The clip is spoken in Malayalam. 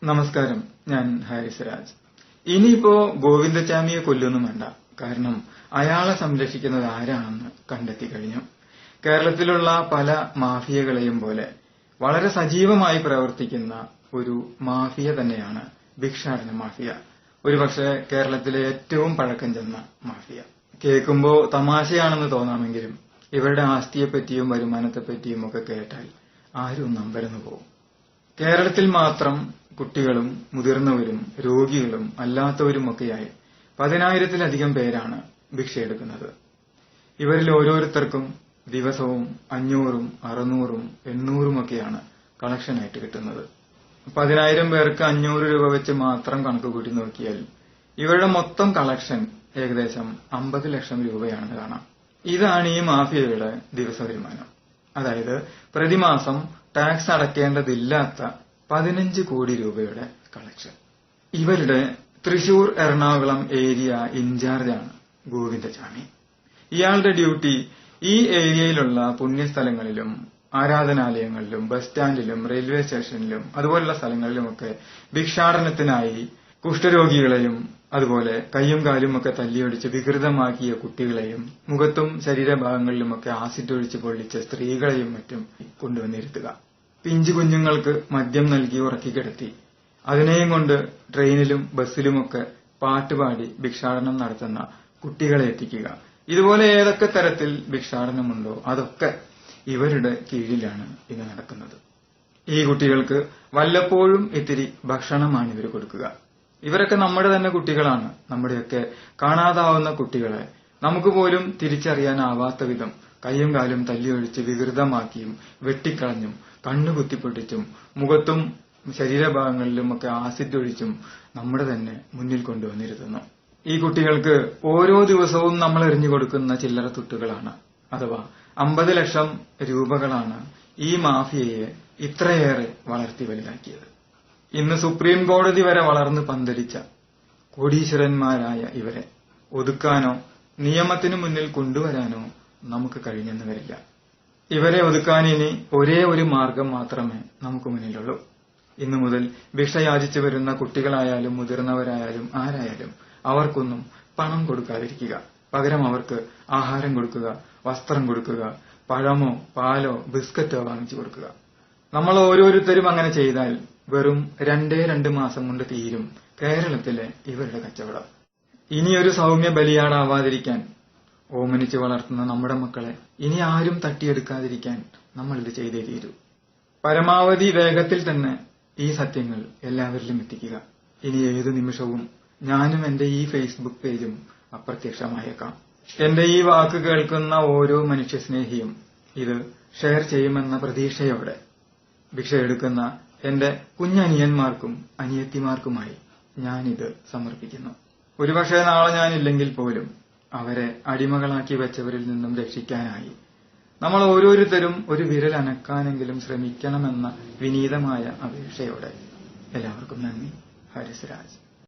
നമസ്കാരം, ഞാൻ ഹാരിസ് രാജ്. ഇനിയിപ്പോ ഗോവിന്ദച്ചാമിയെ കൊല്ലൊന്നും വേണ്ട. കാരണം അയാളെ സംരക്ഷിക്കുന്നത് ആരാണെന്ന് കണ്ടെത്തി കഴിഞ്ഞു. കേരളത്തിലുള്ള പല മാഫിയകളെയും പോലെ വളരെ സജീവമായി പ്രവർത്തിക്കുന്ന ഒരു മാഫിയ തന്നെയാണ് ഭിക്ഷാടന മാഫിയ. ഒരുപക്ഷെ കേരളത്തിലെ ഏറ്റവും പഴക്കം ചെന്ന മാഫിയ. കേൾക്കുമ്പോ തമാശയാണെന്ന് തോന്നാമെങ്കിലും ഇവരുടെ ആസ്തിയെപ്പറ്റിയും വരുമാനത്തെപ്പറ്റിയും ഒക്കെ കേട്ടാൽ ആരും നമ്പരന്നു പോകും. കേരളത്തിൽ മാത്രം കുട്ടികളും മുതിർന്നവരും രോഗികളും അല്ലാത്തവരുമൊക്കെയായി 10,000-ലധികം പേരാണ് ഭിക്ഷയെടുക്കുന്നത്. ഇവരിൽ ഓരോരുത്തർക്കും ദിവസവും 500-ഉം 600-ഉം 800-ഉമൊക്കെയാണ് കളക്ഷനായിട്ട് കിട്ടുന്നത്. 10,000 പേർക്ക് 500 രൂപ വെച്ച് മാത്രം കണക്ക് കൂട്ടി നോക്കിയാൽ ഇവരുടെ മൊത്തം കളക്ഷൻ ഏകദേശം 50 ലക്ഷം രൂപയാണെന്ന് കാണാം. ഇതാണ് ഈ മാഫിയയുടെ ദിവസ വരുമാനം. അതായത് പ്രതിമാസം ടാക്സ് അടയ്ക്കേണ്ടതില്ലാത്ത 15 കോടി രൂപയുടെ കളക്ഷൻ. ഇവരുടെ തൃശൂർ എറണാകുളം ഏരിയ ഇൻചാർജാണ് ഗോവിന്ദച്ചാമി. ഇയാളുടെ ഡ്യൂട്ടി ഈ ഏരിയയിലുള്ള പുണ്യസ്ഥലങ്ങളിലും ആരാധനാലയങ്ങളിലും ബസ് സ്റ്റാൻഡിലും റെയിൽവേ സ്റ്റേഷനിലും അതുപോലുള്ള സ്ഥലങ്ങളിലുമൊക്കെ ഭിക്ഷാടനത്തിനായി കുഷ്ഠരോഗികളെയും അതുപോലെ കയ്യും കാലും ഒക്കെ തല്ലിയൊടിച്ച് വികൃതമാക്കിയ കുട്ടികളെയും മുഖത്തും ശരീരഭാഗങ്ങളിലുമൊക്കെ ആസിഡ് ഒഴിച്ച് പൊള്ളിച്ച സ്ത്രീകളെയും മറ്റും കൊണ്ടുവന്നിരുത്തുക. പിഞ്ചു കുഞ്ഞുങ്ങൾക്ക് മദ്യം നൽകി ഉറക്കിക്കിടത്തി അതിനെയും കൊണ്ട് ട്രെയിനിലും ബസ്സിലുമൊക്കെ പാട്ടുപാടി ഭിക്ഷാടനം നടത്തുന്ന കുട്ടികളെ എത്തിക്കുക. ഇതുപോലെ ഏതൊക്കെ തരത്തിൽ ഭിക്ഷാടനമുണ്ടോ അതൊക്കെ ഇവരുടെ കീഴിലാണ് ഇന്ന് നടക്കുന്നത്. ഈ കുട്ടികൾക്ക് വല്ലപ്പോഴും ഇത്തിരി ഭക്ഷണമാണ് ഇവർ കൊടുക്കുക. ഇവരൊക്കെ നമ്മുടെ തന്നെ കുട്ടികളാണ്. നമ്മുടെയൊക്കെ കാണാതാവുന്ന കുട്ടികളെ നമുക്ക് പോലും തിരിച്ചറിയാനാവാത്ത വിധം കയ്യും കാലും തല്ലിയൊഴിച്ച് വികൃതമാക്കിയും വെട്ടിക്കളഞ്ഞും കണ്ണു കുത്തിപ്പൊട്ടിച്ചും മുഖത്തും ശരീരഭാഗങ്ങളിലുമൊക്കെ ആസിഡ് ഒഴിച്ചും നമ്മുടെ തന്നെ മുന്നിൽ കൊണ്ടുവന്നിരുത്തുന്നു. ഈ കുട്ടികൾക്ക് ഓരോ ദിവസവും നമ്മൾ എറിഞ്ഞു കൊടുക്കുന്ന ചില്ലറ തുട്ടുകളാണ്, അഥവാ 50 ലക്ഷം രൂപകളാണ് ഈ മാഫിയയെ ഇത്രയേറെ വളർത്തി വലുതാക്കിയത്. ഇന്ന് സുപ്രീം കോടതി വരെ വളർന്ന് പന്തലിച്ച കോടീശ്വരന്മാരായ ഇവരെ ഒതുക്കാനോ നിയമത്തിനു മുന്നിൽ കൊണ്ടുവരാനോ നമുക്ക് കഴിഞ്ഞെന്ന് വരില്ല. ഇവരെ ഒതുക്കാൻ ഇനി ഒരേ ഒരു മാർഗം മാത്രമേ നമുക്ക് മുന്നിലുള്ളൂ. ഇന്നു മുതൽ ഭിക്ഷ യാചിച്ചു വരുന്ന കുട്ടികളായാലും മുതിർന്നവരായാലും ആരായാലും അവർക്കൊന്നും പണം കൊടുക്കാതിരിക്കുക. പകരം അവർക്ക് ആഹാരം കൊടുക്കുക, വസ്ത്രം കൊടുക്കുക, പഴമോ പാലോ ബിസ്ക്കറ്റോ വാങ്ങിച്ചു കൊടുക്കുക. നമ്മൾ ഓരോരുത്തരും അങ്ങനെ ചെയ്താൽ വെറും 2 മാസം കൊണ്ട് തീരും കേരളത്തിലെ ഇവരുടെ കച്ചവടം. ഇനിയൊരു സൗമ്യ ബലിയാടാവാതിരിക്കാൻ ഓമനിച്ച് വളർത്തുന്ന നമ്മുടെ മക്കളെ ഇനി ആരും തട്ടിയെടുക്കാതിരിക്കാൻ നമ്മൾ ഇത് ചെയ്തേ തീരൂ. പരമാവധി വേഗത്തിൽ തന്നെ ഈ സത്യങ്ങൾ എല്ലാവരിലും എത്തിക്കുക. ഇനി ഏതു നിമിഷവും ഞാനും എന്റെ ഈ ഫേസ്ബുക്ക് പേജും അപ്രത്യക്ഷമായേക്കാം. എന്റെ ഈ വാക്ക് കേൾക്കുന്ന ഓരോ മനുഷ്യസ്നേഹിയും ഇത് ഷെയർ ചെയ്യുമെന്ന പ്രതീക്ഷയോടെ ഭിക്ഷയെടുക്കുന്ന എന്റെ കുഞ്ഞനിയന്മാർക്കും അനിയത്തിമാർക്കുമായി ഞാനിത് സമർപ്പിക്കുന്നു. ഒരുപക്ഷെ നാളെ ഞാനില്ലെങ്കിൽ പോലും അവരെ അടിമകളാക്കി വെച്ചവരിൽ നിന്നും രക്ഷിക്കാനായി നമ്മൾ ഓരോരുത്തരും ഒരു വിരൽ അനക്കാനെങ്കിലും ശ്രമിക്കണമെന്ന വിനീതമായ അപേക്ഷയോടെ എല്ലാവർക്കും നന്ദി. ഹാരിസ് രാജ്.